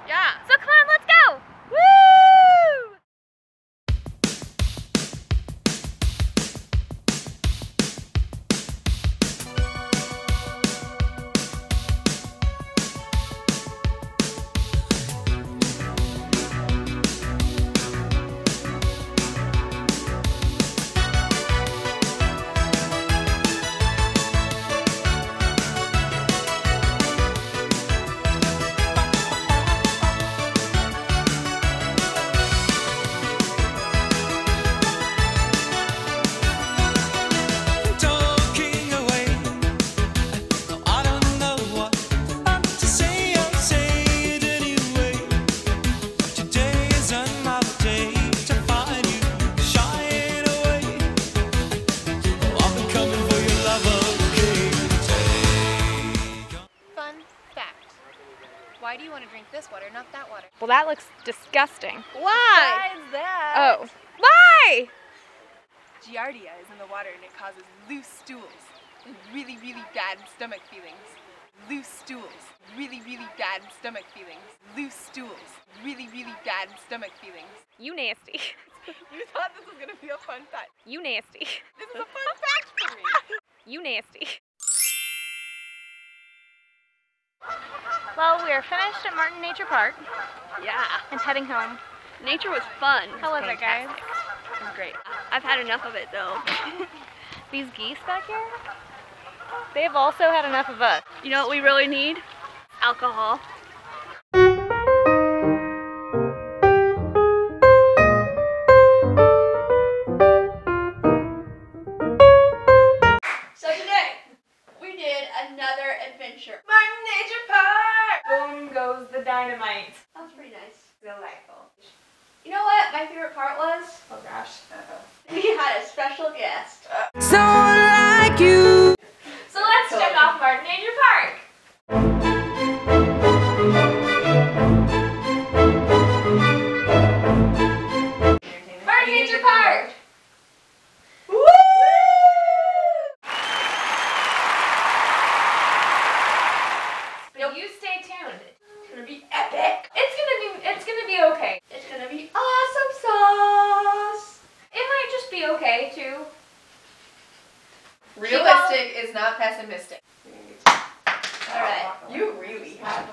Yeah. So come on, let's go! Woo! Why do you want to drink this water, not that water? Well, that looks disgusting. Why? Besides that. Oh. Why? Giardia is in the water and it causes loose stools and really, really bad stomach feelings. Loose stools. Really, really bad stomach feelings. Loose stools. Really, really bad stomach feelings. You nasty. You thought this was going to be a fun fact. You nasty. This is a fun fact for me. You nasty. Well, we are finished at Martin Nature Park. Yeah. And heading home. Nature was fun. How was it, guys? It was great. I've had enough of it, though. These geese back here? They've also had enough of us. You know what we really need? Alcohol. So today, we did another adventure. Martin Nature Park! Boom goes the dynamite. That was pretty nice. Delightful. You know what my favorite part was? Oh gosh. We had a special guest. Someone like you. So let's check off Martin Nature Park. Martin Nature Park! Woo! You stay tuned. It's gonna be epic. It's gonna be okay. It's gonna be awesome sauce. It might just be okay too. Realistic is not pessimistic. All right. You really have